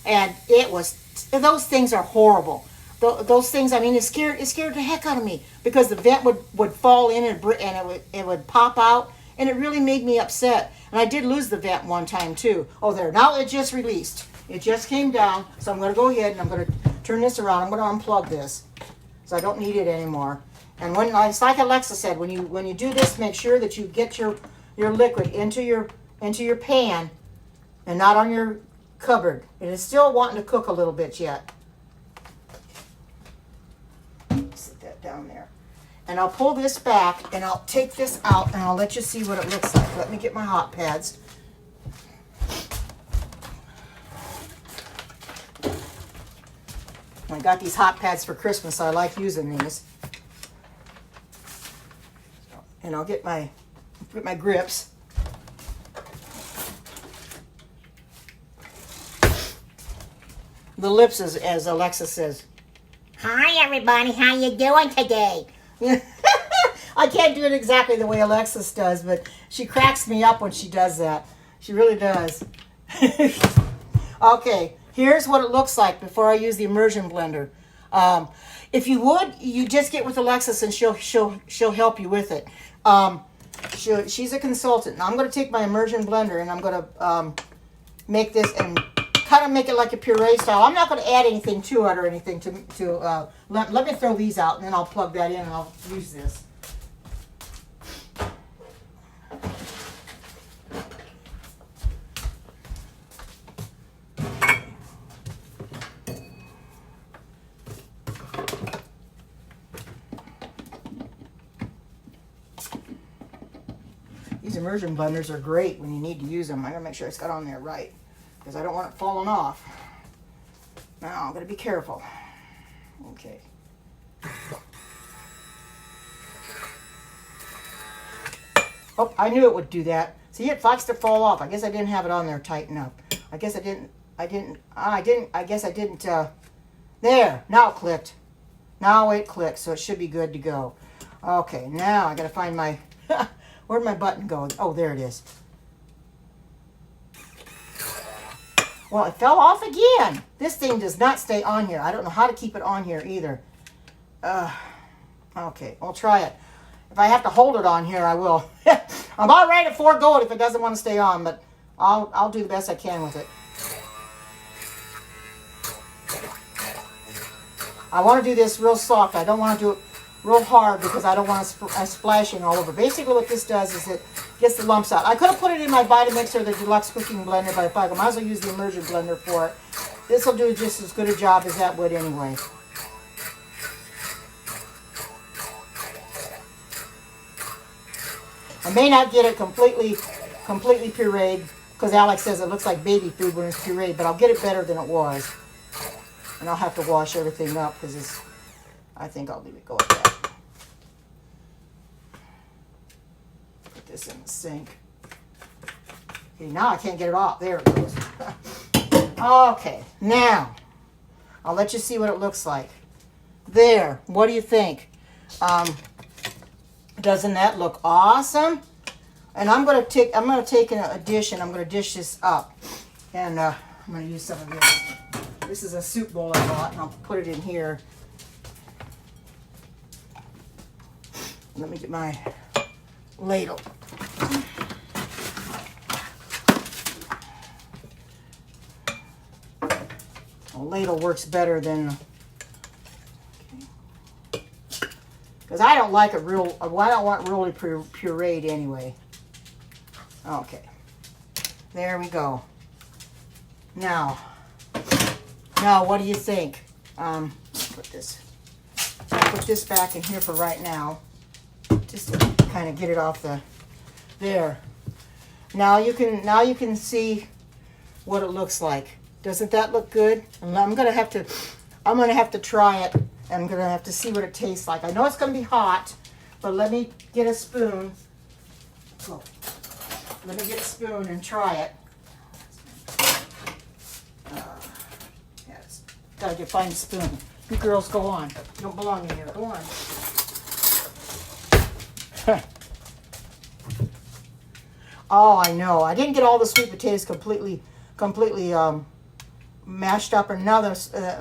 Speaker 1: And those things are horrible. Those things, I mean, it scared the heck out of me because the vent would fall in and it would pop out, and it really made me upset. And I did lose the vent one time too. Oh, there, now it just released. It just came down, so I'm going to go ahead and I'm going to turn this around. I'm going to unplug this so I don't need it anymore. And it's like Alexa said, when you do this, make sure that you get your liquid into your pan and not on your cupboard. It is still wanting to cook a little bit yet. Sit that down there. And I'll pull this back and I'll take this out and I'll let you see what it looks like. Let me get my hot pads. I got these hot pads for Christmas, so I like using these. And I'll get my grips. The lips, as Alexa says. Hi everybody, how you doing today? I can't do it exactly the way Alexis does, but she cracks me up when she does that. She really does. Okay, here's what it looks like before I use the immersion blender. If you would, you just get with Alexis and she'll help you with it. She's a consultant. Now I'm going to take my immersion blender and I'm going to make this and kind of make it like a puree style. I'm not going to add anything to it or anything let me throw these out and then I'll plug that in and I'll use this. These immersion blenders are great when you need to use them. I gotta make sure it's got on there right because I don't want it falling off. Now I'm gonna be careful. Okay. Oh, I knew it would do that. See, it likes to fall off. I guess I didn't have it on there tight enough. I guess I didn't. There, now it clicked. Now it clicked, so it should be good to go. Okay, now I gotta find my, where'd my button go? Oh, there it is. Well, it fell off again. This thing does not stay on here. I don't know how to keep it on here either. Okay, I'll try it. If I have to hold it on here, I will. I'm all right to forego it if it doesn't want to stay on, but I'll do the best I can with it. I want to do this real soft. I don't want to do it real hard because I don't want it splashing all over. Basically what this does is it gets the lumps out. I could have put it in my Vitamix or the Deluxe Cooking Blender, but I might as well use the immersion blender for it. This will do just as good a job as that would anyway. I may not get it completely pureed because Alex says it looks like baby food when it's pureed, but I'll get it better than it was. And I'll have to wash everything up because I think I'll leave it go at that. Put this in the sink. Okay, now I can't get it off. There it goes. Okay, now I'll let you see what it looks like. There, what do you think? Doesn't that look awesome? And I'm gonna take a dish and I'm gonna dish this up. And I'm gonna use some of this. This is a soup bowl I bought, and I'll put it in here. Let me get my ladle. A ladle works better than, because I don't like it real, I don't want really pureed anyway. Okay, there we go. Now what do you think? Put this back in here for right now, just to kind of get it off the, there. Now you can see what it looks like. Doesn't that look good? And I'm gonna have to try it. I'm gonna have to see what it tastes like. I know it's gonna be hot, but let me get a spoon. Oh, let me get a spoon and try it. Yes, gotta find a spoon. You girls, go on. You don't belong in here. Go on. Oh, I know. I didn't get all the sweet potatoes completely mashed up or another,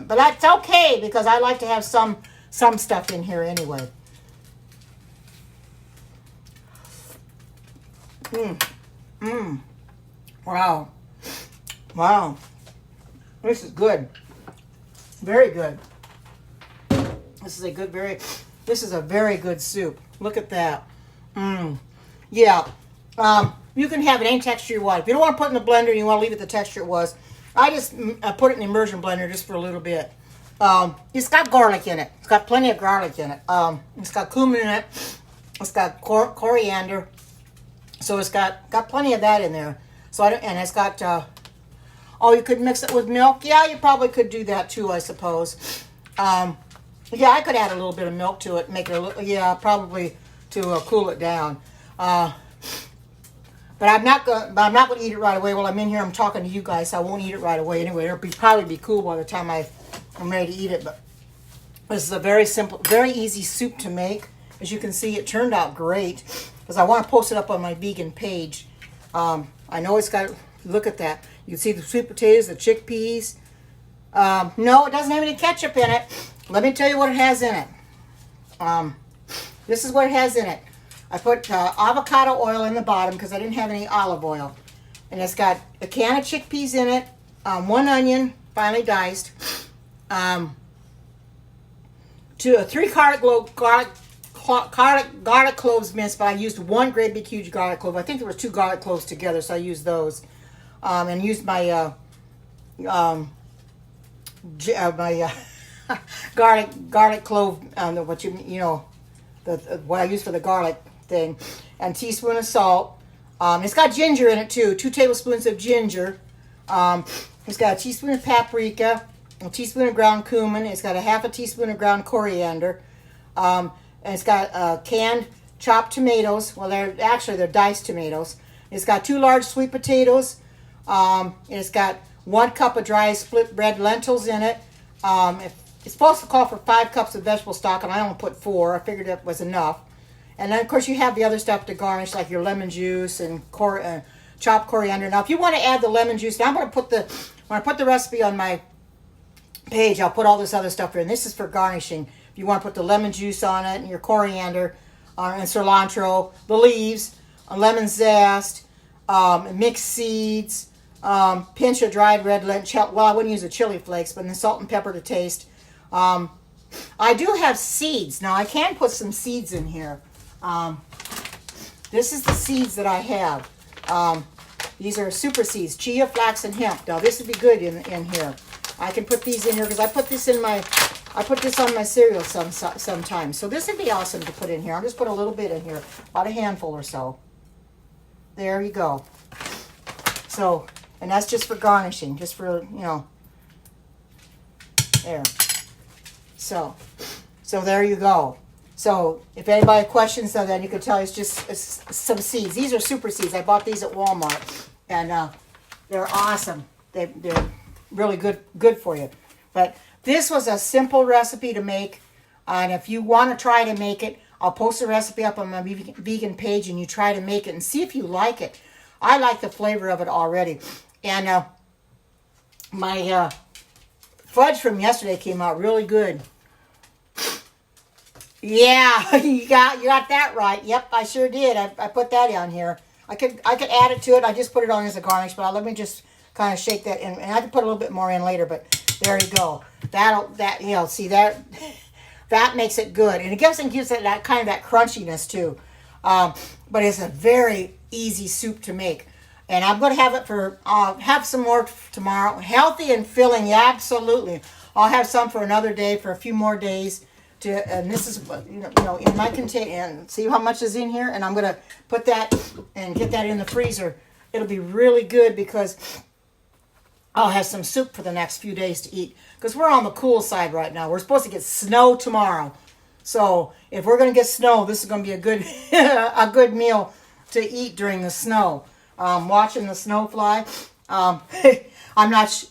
Speaker 1: but that's okay because I like to have some stuff in here anyway. Wow. This is good. Very good. This is a very good soup. Look at that. Yeah. You can have it any texture you want. If you don't want to put it in the blender and you want to leave it the texture it was, I just put it in the immersion blender just for a little bit. It's got garlic in it. It's got plenty of garlic in it. It's got cumin in it. It's got coriander. So it's got plenty of that in there. So and it's got. Oh, you could mix it with milk. Yeah, you probably could do that too, I suppose. Yeah, I could add a little bit of milk to it, make it a little. Yeah, probably to cool it down. But I'm not going to eat it right away. While I'm in here, I'm talking to you guys, so I won't eat it right away anyway. It'll probably be cool by the time I'm ready to eat it. But this is a very simple, very easy soup to make. As you can see, it turned out great because I want to post it up on my vegan page. I know it's got, look at that. You can see the sweet potatoes, the chickpeas. No, it doesn't have any ketchup in it. Let me tell you what it has in it. This is what it has in it. I put avocado oil in the bottom because I didn't have any olive oil. And it's got a can of chickpeas in it, 1 onion, finely diced, 3 garlic cloves minced, but I used 1 great big huge garlic clove. I think there were 2 garlic cloves together, so I used those. And used my garlic clove, what I use for the garlic thing, and teaspoon of salt. It's got ginger in it too, 2 tablespoons of ginger. It's got a teaspoon of paprika, a teaspoon of ground cumin. It's got a half a teaspoon of ground coriander. And it's got canned chopped tomatoes. Well, they're diced tomatoes. It's got 2 large sweet potatoes. It's got 1 cup of dry split red lentils in it. It's supposed to call for 5 cups of vegetable stock, and I only put 4. I figured that was enough. And then, of course, you have the other stuff to garnish, like your lemon juice and chopped coriander. Now, if you want to add the lemon juice, now I'm going to put when I put the recipe on my page, I'll put all this other stuff in. This is for garnishing. If you want to put the lemon juice on it, and your coriander, and cilantro, the leaves, lemon zest, mixed seeds, pinch of dried red lentil. Well, I wouldn't use the chili flakes, but the salt and pepper to taste. I do have seeds. Now, I can put some seeds in here. This is the seeds that I have. These are super seeds, chia, flax, and hemp. Now, this would be good in here. I can put these in here because I put this on my cereal sometimes. So this would be awesome to put in here. I'll just put a little bit in here, about a handful or so. There you go. So, and that's just for garnishing, just for, there. So there you go. So if anybody questions them, then you can tell it's some seeds. These are super seeds. I bought these at Walmart, and they're awesome. They're really good for you. But this was a simple recipe to make, and if you want to try to make it, I'll post the recipe up on my vegan page, and you try to make it and see if you like it. I like the flavor of it already. And my fudge from yesterday came out really good. Yeah, you got that right. Yep, I sure did. I put that on here. I could add it to it. I just put it on as a garnish, but let me just kind of shake that in. And I can put a little bit more in later. But There you go. See that makes it good, and it gives it that kind of that crunchiness too. But it's a very easy soup to make, and I'm going to have it for. Have some more tomorrow. Healthy and filling, absolutely. I'll have some for another day, for a few more days. And this is in my container. And see how much is in here, and I'm going to put that and get that in the freezer. It'll be really good because I'll have some soup for the next few days to eat. Because we're on the cool side right now. We're supposed to get snow tomorrow. So if we're going to get snow, this is going to be a good a good meal to eat during the snow. Watching the snow fly. I'm not...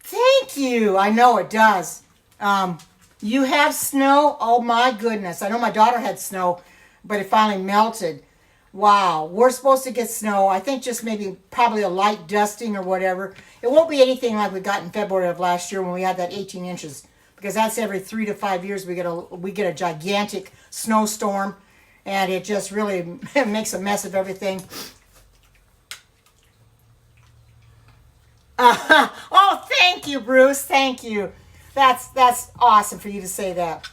Speaker 1: Thank you. I know it does. You have snow? Oh my goodness. I know my daughter had snow, but it finally melted. Wow, we're supposed to get snow. I think just probably a light dusting or whatever. It won't be anything like we got in February of last year when we had that 18 inches. Because that's every 3 to 5 years we get a gigantic snowstorm. And it just really makes a mess of everything. Oh, thank you, Bruce. Thank you. That's awesome for you to say that.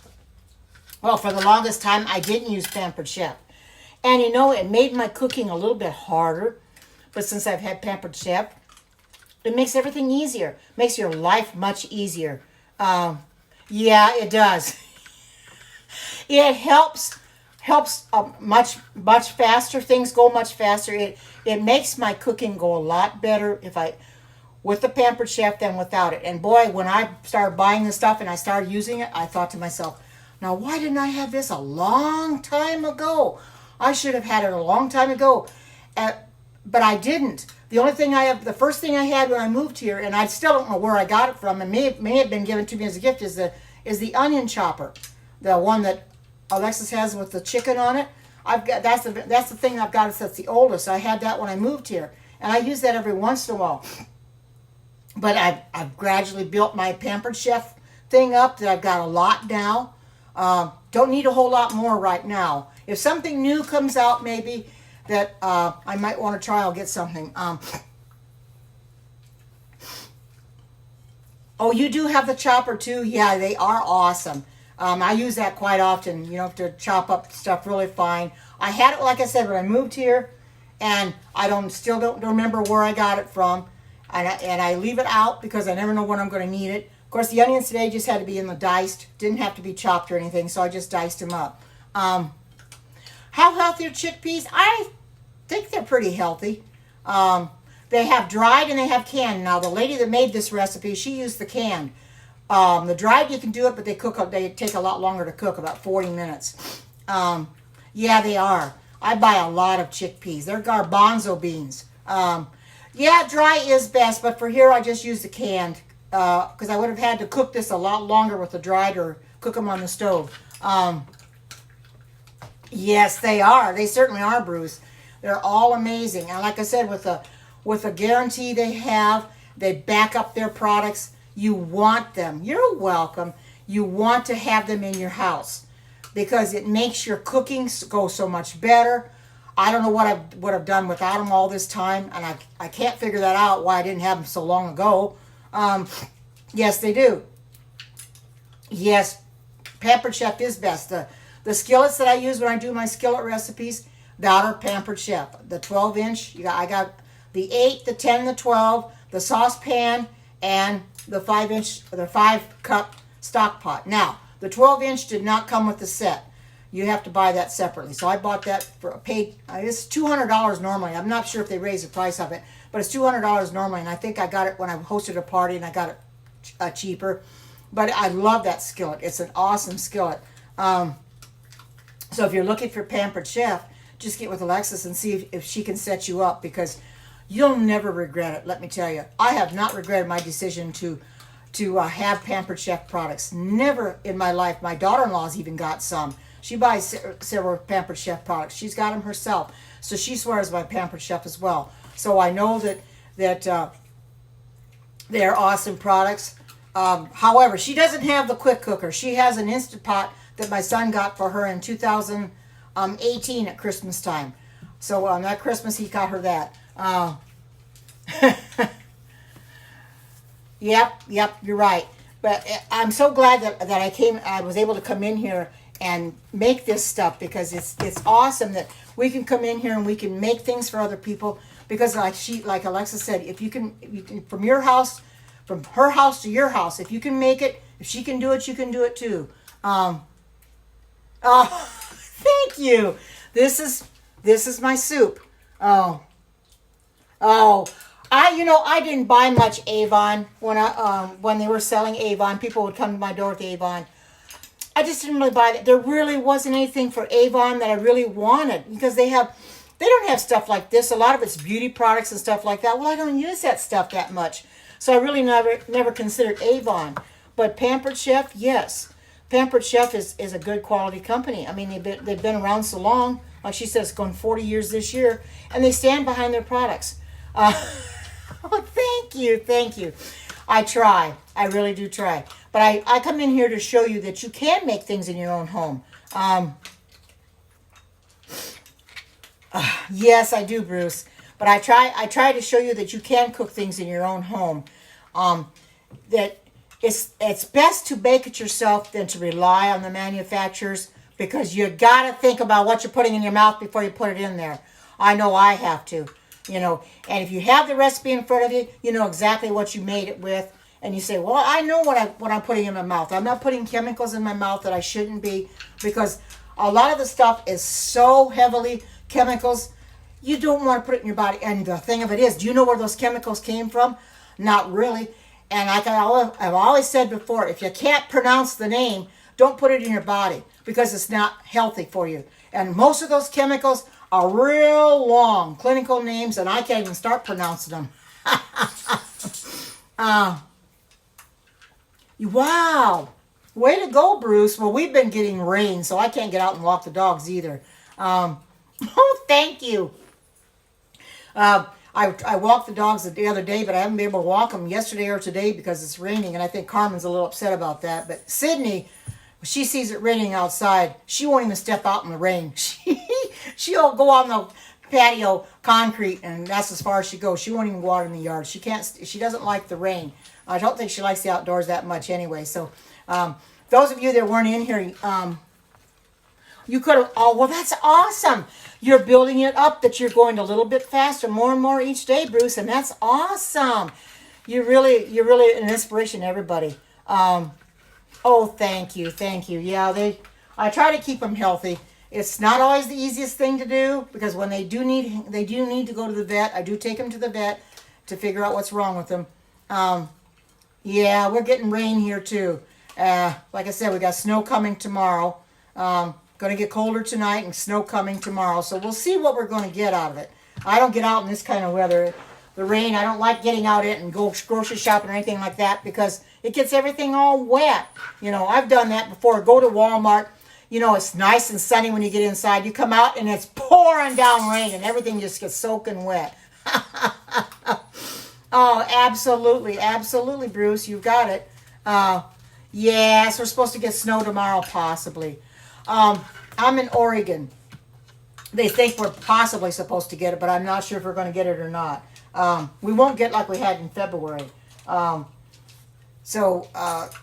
Speaker 1: Well, for the longest time, I didn't use Pampered Chef. And it made my cooking a little bit harder. But since I've had Pampered Chef, it makes everything easier. Makes your life much easier. Yeah, it does. It helps much faster. Things go much faster. It makes my cooking go a lot better with the Pampered Chef than without it. And boy, when I started buying this stuff and I started using it, I thought to myself, now why didn't I have this a long time ago? I should have had it a long time ago. But I didn't. The first thing I had when I moved here, and I still don't know where I got it from, and may have been given to me as a gift, is the onion chopper. The one that Alexis has with the chicken on it. That's the thing I've got. That's the oldest. I had that when I moved here. And I use that every once in a while. But I've gradually built my Pampered Chef thing up that I've got a lot now. Don't need a whole lot more right now. If something new comes out, maybe that I might want to try, I'll get something. Oh, you do have the chopper too? Yeah, they are awesome. I use that quite often, to chop up stuff really fine. I had it, like I said, when I moved here, and I still don't remember where I got it from. And I leave it out because I never know when I'm going to need it. Of course, the onions today just had to be in the diced. Didn't have to be chopped or anything, so I just diced them up. How healthy are chickpeas? I think they're pretty healthy. They have dried and they have canned. Now, the lady that made this recipe, she used the canned. The dried, you can do it, but they take a lot longer to cook, about 40 minutes. Yeah, they are. I buy a lot of chickpeas. They're garbanzo beans. Yeah, dry is best, but for here I just use the canned because I would have had to cook this a lot longer with the dried or cook them on the stove. Yes, they are. They certainly are, Bruce. They're all amazing. And like I said, with the guarantee they back up their products. You want them. You're welcome. You want to have them in your house because it makes your cooking go so much better. I don't know what I would have done without them all this time, and I can't figure that out, why I didn't have them so long ago. Yes, they do. Yes, Pampered Chef is best. The skillets that I use when I do my skillet recipes, that are Pampered Chef. The 12-inch, I got the 8, the 10, the 12, the saucepan, and the 5-cup stock pot. Now, the 12-inch did not come with the set. You have to buy that separately. So I bought that it's $200 normally. I'm not sure if they raised the price of it, but it's $200 normally. And I think I got it when I hosted a party and I got it cheaper. But I love that skillet. It's an awesome skillet. So if you're looking for Pampered Chef, just get with Alexis and see if she can set you up because you'll never regret it. Let me tell you. I have not regretted my decision to have Pampered Chef products. Never in my life. My daughter-in-law's even got some. She buys several Pampered Chef products. She's got them herself. So she swears by Pampered Chef as well. So I know that they're awesome products. However, she doesn't have the quick cooker. She has an Instant Pot that my son got for her in 2018 at Christmas time. So on that Christmas, he got her that. Yep, yep, you're right. But I'm so glad that I was able to come in here and make this stuff because it's awesome that we can come in here and we can make things for other people because like Alexa said, if you can from your house, from her house to your house, if you can make it, if she can do it, you can do it too. Oh, thank you. This is my soup. Oh, oh. I didn't buy much Avon when they were selling Avon. People would come to my door with Avon. I just didn't really buy that. There really wasn't anything for Avon that I really wanted because they don't have stuff like this. A lot of it's beauty products and stuff like that. Well, I don't use that stuff that much, so I really never considered Avon. But Pampered Chef, yes, Pampered Chef is a good quality company. I mean, they've been around so long. Like she says, going 40 years this year, and they stand behind their products. Oh, thank you. I try. I really do try. But I come in here to show you that you can make things in your own home. Yes, I do, Bruce. But I try to show you that you can cook things in your own home. That it's best to bake it yourself than to rely on the manufacturers because you got to think about what you're putting in your mouth before you put it in there. I know I have to. And if you have the recipe in front of you, you know exactly what you made it with, and you say, well, I know what I'm putting in my mouth. I'm not putting chemicals in my mouth that I shouldn't be, because a lot of the stuff is so heavily chemicals, you don't want to put it in your body. And the thing of it is, do you know where those chemicals came from? Not really. And like I've always said before, if you can't pronounce the name, don't put it in your body, because it's not healthy for you. And most of those chemicals are real long clinical names, and I can't even start pronouncing them. Wow. Way to go, Bruce. Well, we've been getting rain, so I can't get out and walk the dogs either. Oh, thank you. I walked the dogs the other day, but I haven't been able to walk them yesterday or today because it's raining, and I think Carmen's a little upset about that. But Sydney, she sees it raining outside, she won't even step out in the rain. She'll go on the patio concrete, and that's as far as she goes. She won't even go out in the yard. She doesn't like the rain. I don't think she likes the outdoors that much anyway. So those of you that weren't in here, you could have, oh, well, that's awesome. You're building it up that you're going a little bit faster, more and more each day, Bruce, and that's awesome. You're really an inspiration to everybody. Oh, thank you. Yeah, I try to keep them healthy. It's not always the easiest thing to do, because when they do need to go to the vet, I do take them to the vet to figure out what's wrong with them. Yeah, we're getting rain here too. Like I said, we got snow coming tomorrow. Going to get colder tonight and snow coming tomorrow. So we'll see what we're going to get out of it. I don't get out in this kind of weather. The rain, I don't like getting out it and go grocery shopping or anything like that, because it gets everything all wet. I've done that before. Go to Walmart. It's nice and sunny when you get inside. You come out and it's pouring down rain and everything just gets soaking wet. Oh, absolutely, Bruce. You've got it. Yes, we're supposed to get snow tomorrow, possibly. I'm in Oregon. They think we're possibly supposed to get it, but I'm not sure if we're going to get it or not. We won't get like we had in February. So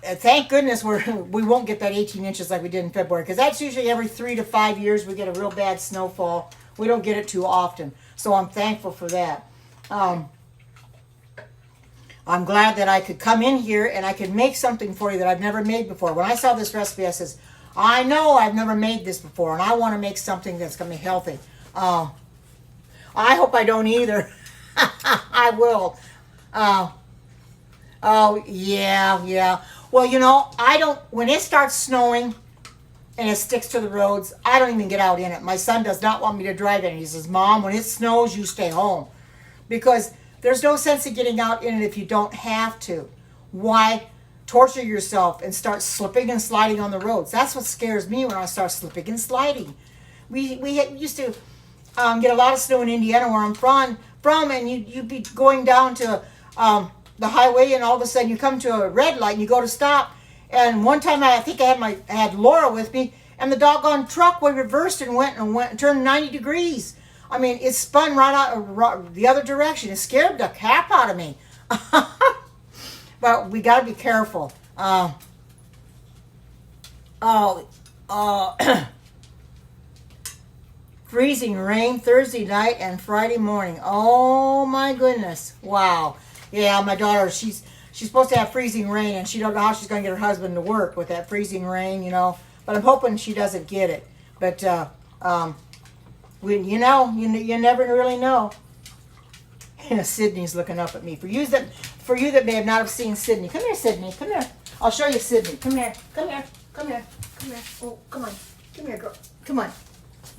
Speaker 1: thank goodness we won't get that 18 inches like we did in February, because that's usually every 3 to 5 years we get a real bad snowfall. We don't get it too often, so I'm thankful for that. I'm glad that I could come in here and I could make something for you that I've never made before. When I saw this recipe, I says, I know I've never made this before, and I want to make something that's going to be healthy. I hope I don't either. I will. Oh, yeah. Well, I don't, when it starts snowing and it sticks to the roads, I don't even get out in it. My son does not want me to drive in it. He says, Mom, when it snows, you stay home. Because there's no sense in getting out in it if you don't have to. Why torture yourself and start slipping and sliding on the roads? That's what scares me, when I start slipping and sliding. We used to get a lot of snow in Indiana, where I'm from, and you'd be going down to the highway, and all of a sudden you come to a red light and you go to stop. And one time I think I had Laura with me, and the doggone truck reversed and went and turned 90 degrees. I mean, it spun right out the other direction. It scared the crap out of me. But Well, we got to be careful. Freezing rain Thursday night and Friday morning. Oh my goodness. Wow. Yeah, my daughter, she's supposed to have freezing rain, and she don't know how she's going to get her husband to work with that freezing rain, you know. But I'm hoping she doesn't get it. But you never really know. Sydney's looking up at me. For you that may not have seen Sydney, come here, Sydney. Come here. I'll show you Sydney. Come here. Come here. Come here. Come here. Oh, come on. Come here, girl. Come on.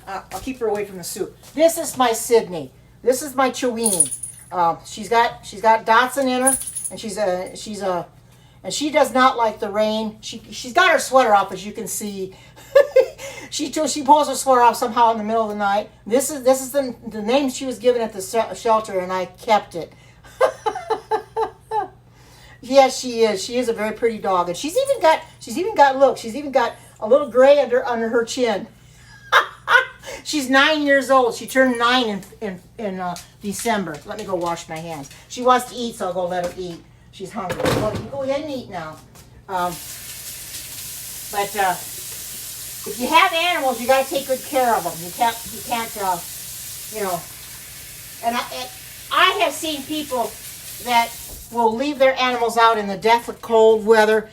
Speaker 1: I'll keep her away from the soup. This is my Sydney. This is my chewine. She's got Dotson in her, and and she does not like the rain. She's got her sweater off, as you can see. she pulls her sweater off somehow in the middle of the night. This is the name she was given at the shelter, and I kept it. Yes, she is. She is a very pretty dog, and she's even got a little gray under her chin. She's 9 years old. She turned 9 in December. Let me go wash my hands. She wants to eat, so I'll go let her eat. She's hungry. Well, you go ahead and eat now. But if you have animals, you got to take good care of them. You can't, you know. And I have seen people that will leave their animals out in the death of cold weather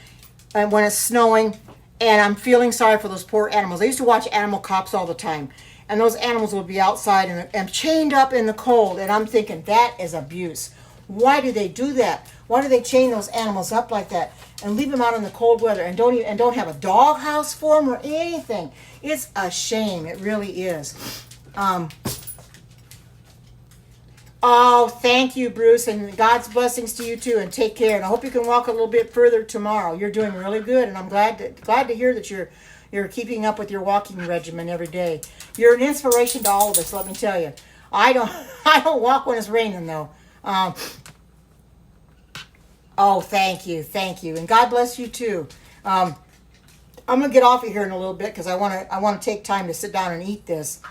Speaker 1: and when it's snowing. And I'm feeling sorry for those poor animals. I used to watch Animal Cops all the time. And those animals would be outside and chained up in the cold. And I'm thinking, that is abuse. Why do they do that? Why do they chain those animals up like that and leave them out in the cold weather and don't have a dog house for them or anything? It's a shame. It really is. Oh, thank you, Bruce, and God's blessings to you too, and take care. And I hope you can walk a little bit further tomorrow. You're doing really good, and I'm glad to hear that you're keeping up with your walking regimen every day. You're an inspiration to all of us. Let me tell you. I don't walk when it's raining though. Oh, thank you, and God bless you too. I'm gonna get off of here in a little bit because I want to take time to sit down and eat this.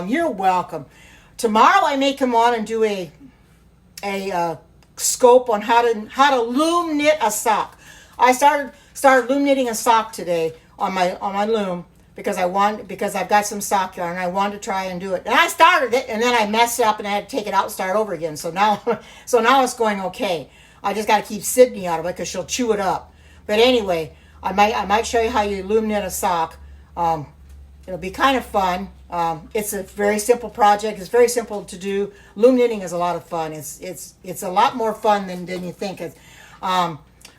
Speaker 1: You're welcome. Tomorrow I may come on and do a scope on how to loom knit a sock. I started loom knitting a sock today on my loom because I've got some sock yarn and I wanted to try and do it. And I started it and then I messed up and I had to take it out and start over again. So now it's going okay. I just got to keep Sydney out of it because she'll chew it up. But anyway, I might show you how you loom knit a sock. It'll be kind of fun. It's a very simple project. It's very simple to do. Loom knitting is a lot of fun. It's a lot more fun than you think.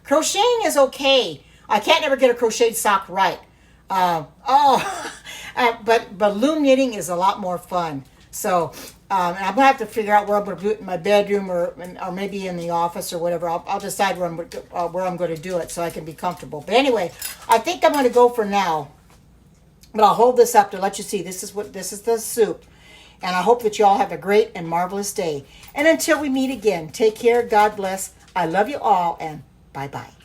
Speaker 1: Crocheting is okay. I can't ever get a crocheted sock right. But loom knitting is a lot more fun. So and I'm gonna have to figure out where I'm gonna do it in my bedroom or maybe in the office or whatever. I'll decide where I'm going to do it so I can be comfortable. But anyway, I think I'm going to go for now. But I'll hold this up to let you see. This is the soup. And I hope that you all have a great and marvelous day. And until we meet again, take care. God bless. I love you all, and bye-bye.